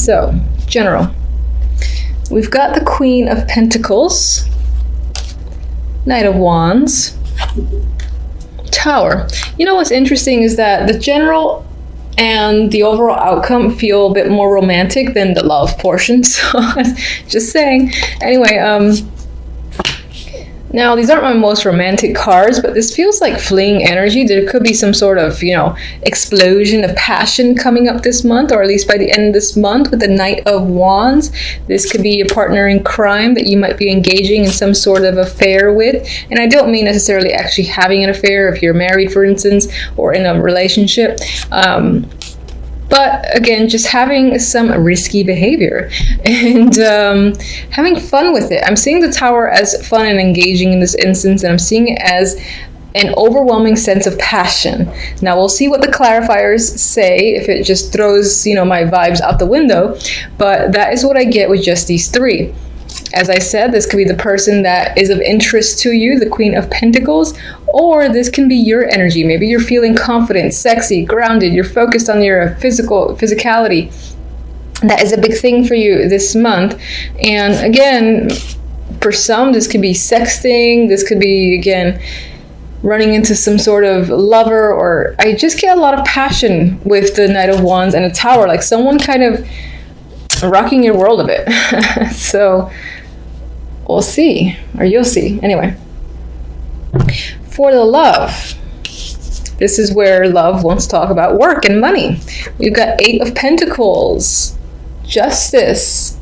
So, general. We've got the Queen of Pentacles, Knight of Wands, Tower. You know what's interesting is that the general and the overall outcome feel a bit more romantic than the love portion. So, just saying. Anyway, now, these aren't my most romantic cards, but this feels like fleeing energy. There could be some sort of, explosion of passion coming up this month, or at least by the end of this month with the Knight of Wands. This could be a partner in crime that you might be engaging in some sort of affair with. And I don't mean necessarily actually having an affair if you're married, for instance, or in a relationship. But again, just having some risky behavior and having fun with it. I'm seeing the Tower as fun and engaging in this instance, and I'm seeing it as an overwhelming sense of passion. Now, we'll see what the clarifiers say, if it just throws, my vibes out the window. But that is what I get with just these three. As I said, this could be the person that is of interest to you, the Queen of Pentacles, or this can be your energy. Maybe you're feeling confident, sexy, grounded, you're focused on your physicality. That is a big thing for you this month. And again, for some, this could be sexting, this could be, again, running into some sort of lover, or I just get a lot of passion with the Knight of Wands and a Tower, like someone kind of rocking your world a bit. So we'll see, or you'll see. Anyway, for the love, this is where love wants to talk about work and money. We've got 8 of Pentacles, Justice,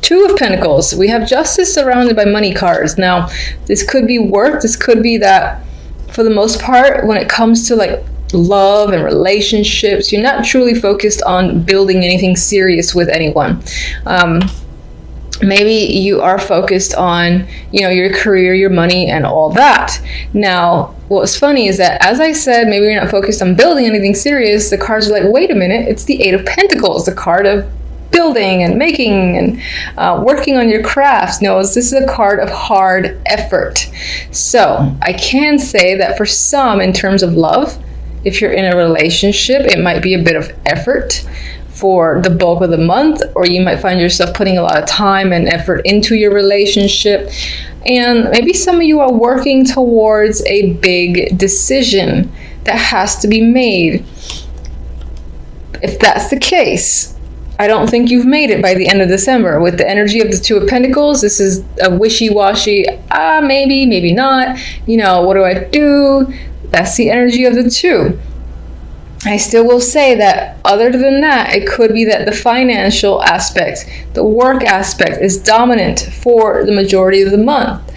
2 of Pentacles. We have Justice surrounded by money cards. Now, this could be work. This could be that, for the most part, when it comes to like love and relationships, you're not truly focused on building anything serious with anyone. Maybe you are focused on, your career, your money, and all that. Now, what's funny is that, as I said, maybe you're not focused on building anything serious. The cards are like, wait a minute, it's the 8 of Pentacles, the card of building and making and working on your crafts. No, this is a card of hard effort. So I can say that for some, in terms of love, if you're in a relationship, it might be a bit of effort for the bulk of the month, or you might find yourself putting a lot of time and effort into your relationship. And maybe some of you are working towards a big decision that has to be made. If that's the case, I don't think you've made it by the end of December. With the energy of the 2 of Pentacles, this is a wishy-washy, maybe, maybe not. What do I do? That's the energy of the 2. I still will say that other than that, it could be that the financial aspect, the work aspect is dominant for the majority of the month.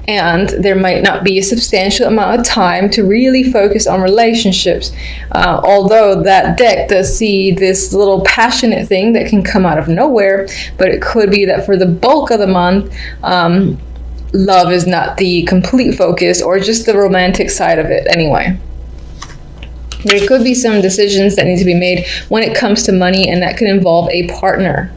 And there might not be a substantial amount of time to really focus on relationships. Although that deck does see this little passionate thing that can come out of nowhere, but it could be that for the bulk of the month, love is not the complete focus, or just the romantic side of it anyway. There could be some decisions that need to be made when it comes to money, and that could involve a partner.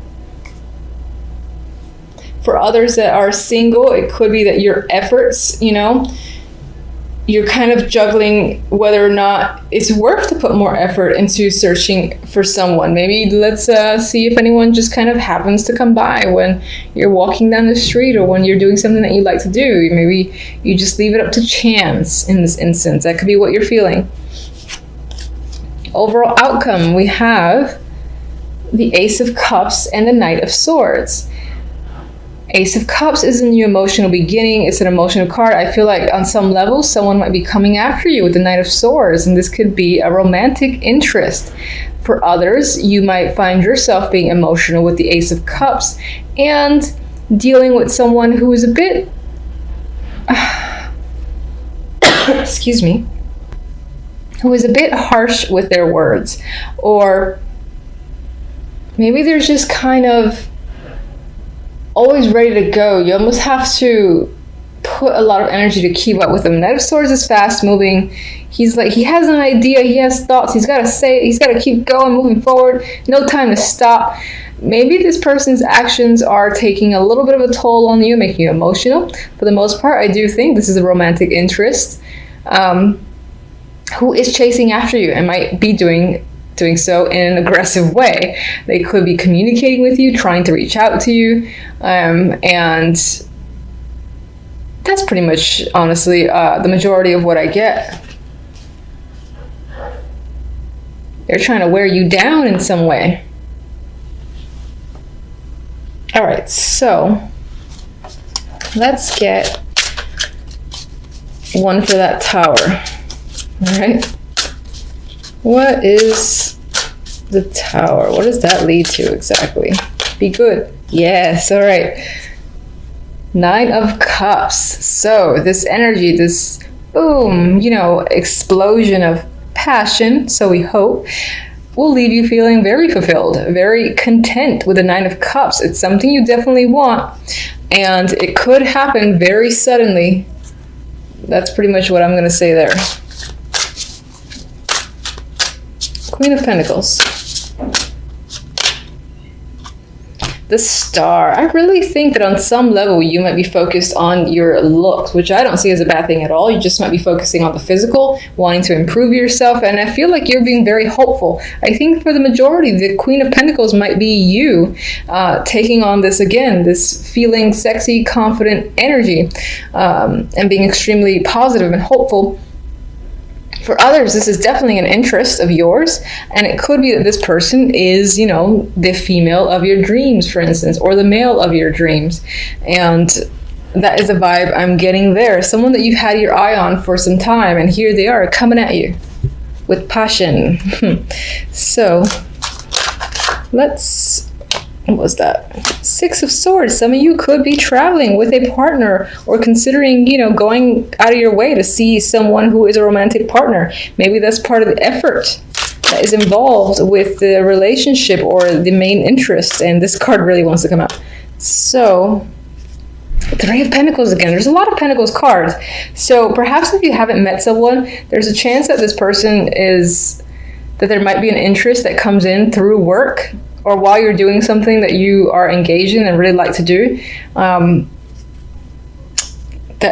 For others that are single, it could be that your efforts, you're kind of juggling whether or not it's worth to put more effort into searching for someone. Maybe let's see if anyone just kind of happens to come by when you're walking down the street, or when you're doing something that you like to do. Maybe you just leave it up to chance in this instance. That could be what you're feeling. Overall outcome, we have the Ace of Cups and the Knight of Swords. Ace of Cups is a new emotional beginning. It's an emotional card. I feel like on some level, someone might be coming after you with the Knight of Swords, and this could be a romantic interest. For others, you might find yourself being emotional with the Ace of Cups and dealing with someone who is a bit, excuse me, who is a bit harsh with their words. Or maybe they're just kind of always ready to go. You almost have to put a lot of energy to keep up with him. Knight of Swords is fast moving. He's like, he has an idea, he has thoughts, he's got to say it, he's got to keep going, moving forward, no time to stop. Maybe this person's actions are taking a little bit of a toll on you, making you emotional. For the most part, I do think this is a romantic interest who is chasing after you and might be doing doing so in an aggressive way. They could be communicating with you, trying to reach out to you, and that's pretty much, honestly, the majority of what I get. They're trying to wear you down in some way. All right, so let's get one for that Tower. All right. What is the Tower? What does that lead to exactly? Be good. Yes, all right. 9 of Cups. So this energy, this boom, explosion of passion, so we hope, will leave you feeling very fulfilled, very content with the 9 of Cups. It's something you definitely want, and it could happen very suddenly. That's pretty much what I'm going to say there. Queen of Pentacles. The Star. I really think that on some level you might be focused on your looks, which I don't see as a bad thing at all. You just might be focusing on the physical, wanting to improve yourself, and I feel like you're being very hopeful. I think for the majority, the Queen of Pentacles might be you taking on this again, this feeling sexy, confident energy, and being extremely positive and hopeful. For others, this is definitely an interest of yours, and it could be that this person is, the female of your dreams, for instance, or the male of your dreams. And that is a vibe I'm getting there. Someone that you've had your eye on for some time, and here they are coming at you with passion. So what was that? 6 of Swords. Some of you could be traveling with a partner, or considering, going out of your way to see someone who is a romantic partner. Maybe that's part of the effort that is involved with the relationship or the main interest, and this card really wants to come out. So, 3 of Pentacles again. There's a lot of Pentacles cards. So perhaps if you haven't met someone, there's a chance that this person that there might be an interest that comes in through work, or while you're doing something that you are engaged in and really like to do. That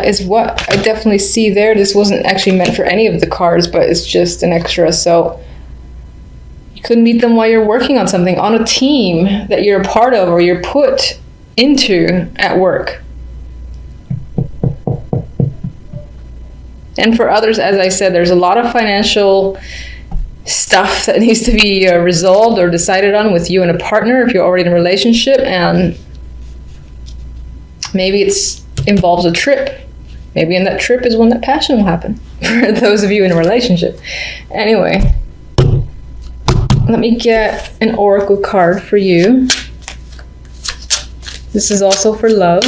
is what I definitely see there. This wasn't actually meant for any of the cards, but it's just an extra. So you could meet them while you're working on something, on a team that you're a part of or you're put into at work. And for others, as I said, there's a lot of financial stuff that needs to be resolved or decided on with you and a partner if you're already in a relationship, and maybe it involves a trip. Maybe in that trip is when that passion will happen for those of you in a relationship. Anyway, let me get an oracle card for you. This is also for love.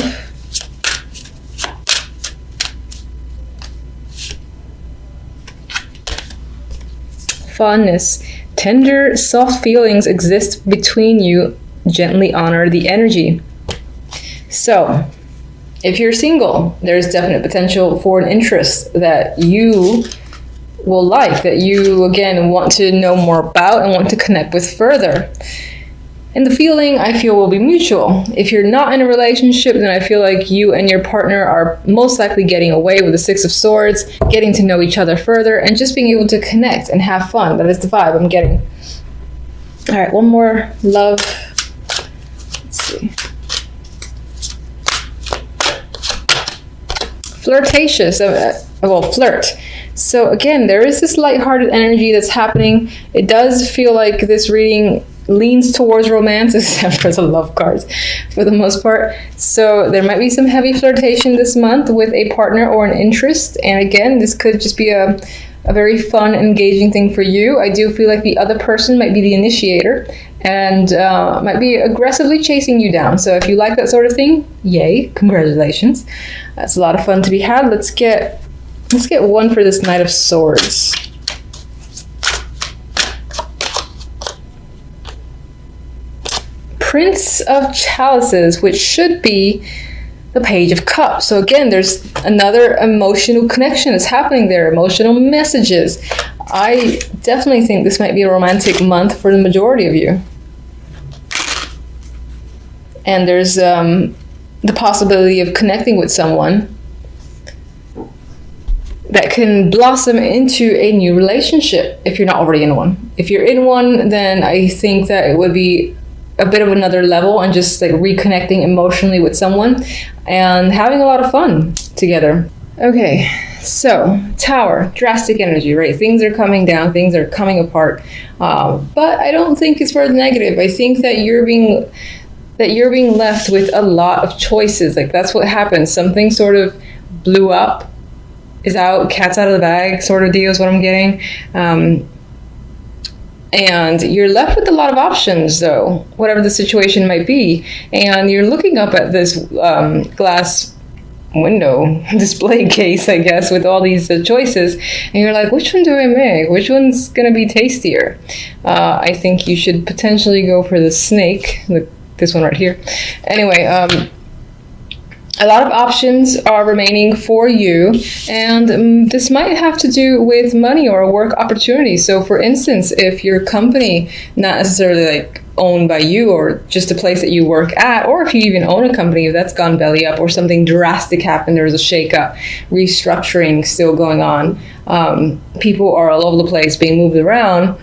Fondness. Tender, soft feelings exist between you. Gently honor the energy. So, if you're single, there's definite potential for an interest that you will like, that you, again, want to know more about and want to connect with further. And the feeling, I feel, will be mutual. If you're not in a relationship, then I feel like you and your partner are most likely getting away with the 6 of Swords, getting to know each other further, and just being able to connect and have fun. That is the vibe I'm getting. All right, one more. Love. Let's see. Flirtatious. Flirt. So again, there is this lighthearted energy that's happening. It does feel like this reading leans towards romance, except for the love cards for the most part. So there might be some heavy flirtation this month with a partner or an interest. And again, this could just be a very fun, engaging thing for you. I do feel like the other person might be the initiator and might be aggressively chasing you down. So if you like that sort of thing, yay, congratulations. That's a lot of fun to be had. Let's get one for this Knight of Swords. Prince of Chalices, which should be the Page of Cups. So again, there's another emotional connection that's happening there, emotional messages. I definitely think this might be a romantic month for the majority of you. And there's the possibility of connecting with someone that can blossom into a new relationship if you're not already in one. If you're in one, then I think that it would be a bit of another level and just like reconnecting emotionally with someone and having a lot of fun together. Okay, so Tower, drastic energy, right? Things are coming down, things are coming apart, but I don't think it's for the negative. I think that you're being left with a lot of choices. Like, that's what happens. Something sort of blew up, is out, cat's out of the bag sort of deal is what I'm getting. And you're left with a lot of options, though, whatever the situation might be. And you're looking up at this glass window display case, I guess, with all these choices. And you're like, which one do I make? Which one's going to be tastier? I think you should potentially go for the snake, this one right here. Anyway, a lot of options are remaining for you, and this might have to do with money or a work opportunity. So for instance, if your company, not necessarily like owned by you or just a place that you work at, or if you even own a company that's gone belly up or something drastic happened, there's a shakeup, restructuring still going on, people are all over the place being moved around,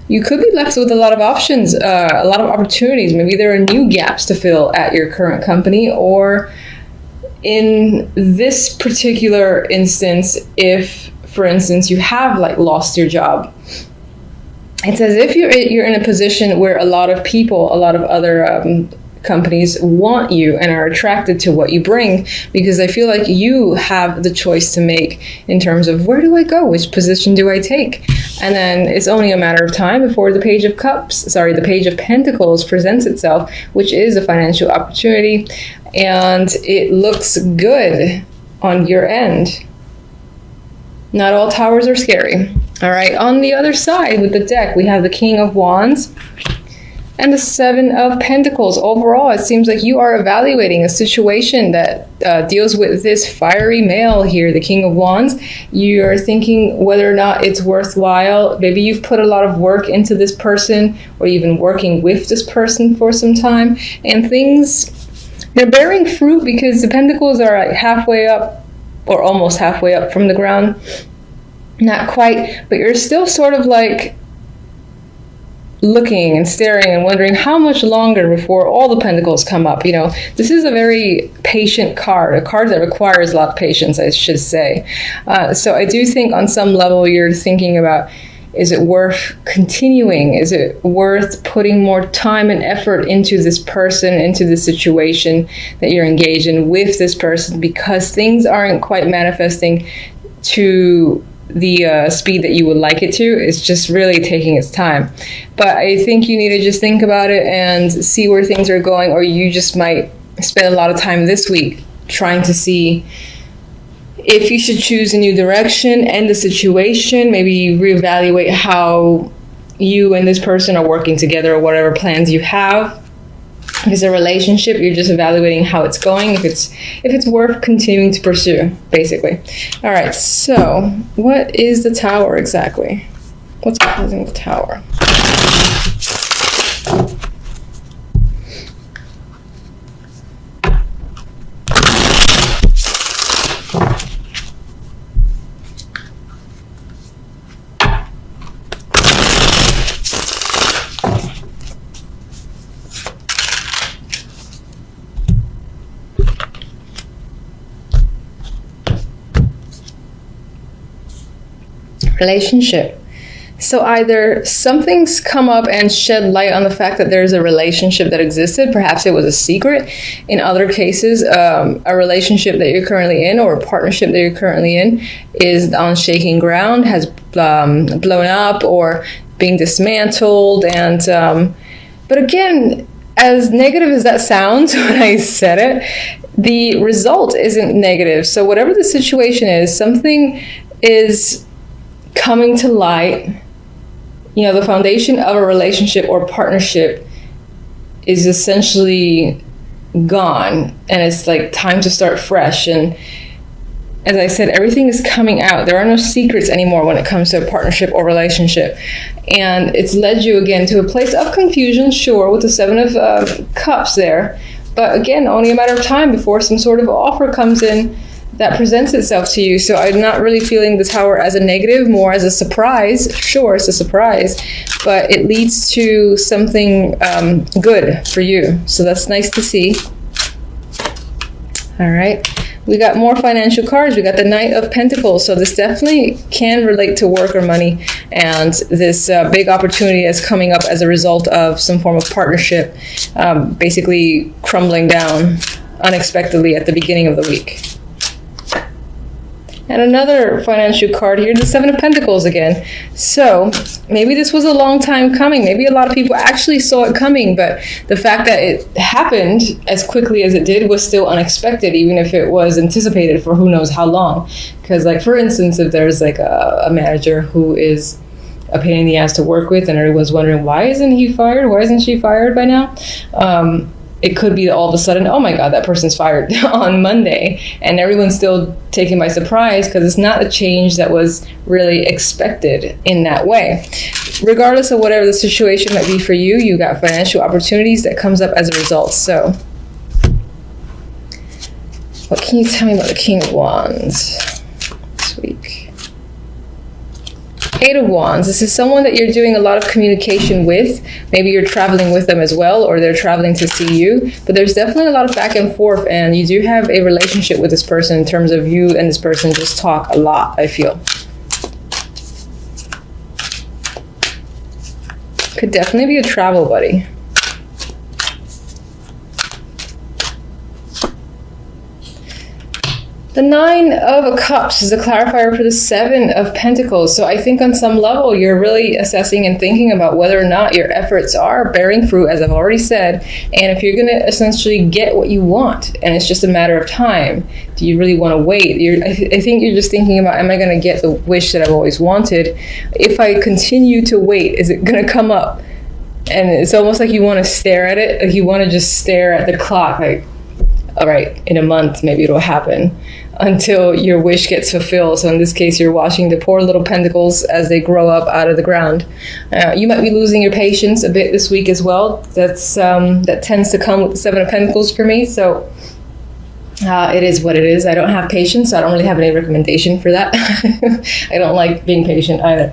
you could be left with a lot of options, a lot of opportunities. Maybe there are new gaps to fill at your current company, or in this particular instance, if, for instance, you have like lost your job, it's as if you're in a position where a lot of people, a lot of other companies want you and are attracted to what you bring, because I feel like you have the choice to make in terms of, where do I go? Which position do I take? And then it's only a matter of time before the Page of Pentacles presents itself, which is a financial opportunity, and it looks good on your end. Not all towers are scary. All right, on the other side with the deck, we have the King of Wands and the Seven of Pentacles. Overall, it seems like you are evaluating a situation that deals with this fiery male here, the King of Wands. You're thinking whether or not it's worthwhile. Maybe you've put a lot of work into this person, or you've been working with this person for some time, and things, they're bearing fruit because the Pentacles are like halfway up, or almost halfway up from the ground. Not quite, but you're still sort of like looking and staring and wondering how much longer before all the pentacles come up. You know, this is a very patient card, a card that requires a lot of patience, I should say. So I do think on some level you're thinking about, is it worth continuing? Is it worth putting more time and effort into this person, into the situation that you're engaged in with this person, because things aren't quite manifesting to the speed that you would like it to? It's just really taking its time. But I think you need to just think about it and see where things are going, or you just might spend a lot of time this week trying to see if you should choose a new direction and the situation, maybe reevaluate how you and this person are working together, or whatever plans you have. If it's a relationship, you're just evaluating how it's going, if it's worth continuing to pursue, basically. All right, so what is the Tower exactly? What's causing the Tower? Relationship. So either something's come up and shed light on the fact that there's a relationship that existed. Perhaps it was a secret. In other cases, a relationship that you're currently in, or a partnership that you're currently in, is on shaking ground, has blown up or being dismantled. And but again, as negative as that sounds when I said it, the result isn't negative. So whatever the situation is, something is coming to light. You know, the foundation of a relationship or partnership is essentially gone, and it's like time to start fresh. And as I said, everything is coming out. There are no secrets anymore when it comes to a partnership or relationship. And it's led you again to a place of confusion, sure, with the Seven of Cups there. But again, only a matter of time before some sort of offer comes in that presents itself to you. So I'm not really feeling the Tower as a negative, more as a surprise. Sure, it's a surprise, but it leads to something good for you. So that's nice to see. All right. We got more financial cards. We got the Knight of Pentacles. So this definitely can relate to work or money. And this big opportunity is coming up as a result of some form of partnership, basically crumbling down unexpectedly at the beginning of the week. And another financial card here, the Seven of Pentacles again. So maybe this was a long time coming. Maybe a lot of people actually saw it coming, but the fact that it happened as quickly as it did was still unexpected, even if it was anticipated for who knows how long. Because, like, for instance, if there's like a manager who is a pain in the ass to work with and everyone's wondering, why isn't he fired? Why isn't she fired by now? It could be all of a sudden, oh my God, that person's fired on Monday, and everyone's still taken by surprise because it's not a change that was really expected in that way. Regardless of whatever the situation might be for you, you got financial opportunities that comes up as a result. So what can you tell me about the King of Wands this week? Eight of Wands. This is someone that you're doing a lot of communication with. Maybe you're traveling with them as well, or they're traveling to see you. But there's definitely a lot of back and forth, and you do have a relationship with this person in terms of you and this person just talk a lot, I feel. Could definitely be a travel buddy. The Nine of Cups is a clarifier for the Seven of Pentacles. So I think on some level, you're really assessing and thinking about whether or not your efforts are bearing fruit, as I've already said. And if you're going to essentially get what you want, and it's just a matter of time, do you really want to wait? I think you're just thinking about, am I going to get the wish that I've always wanted? If I continue to wait, is it going to come up? And it's almost like you want to stare at it. Like you want to just stare at the clock, like, all right, in a month, maybe it'll happen, until your wish gets fulfilled. So in this case, you're watching the poor little pentacles as they grow up out of the ground. You might be losing your patience a bit this week as well. That tends to come with the Seven of Pentacles for me. So it is what it is. I don't have patience, so I don't really have any recommendation for that. I don't like being patient either.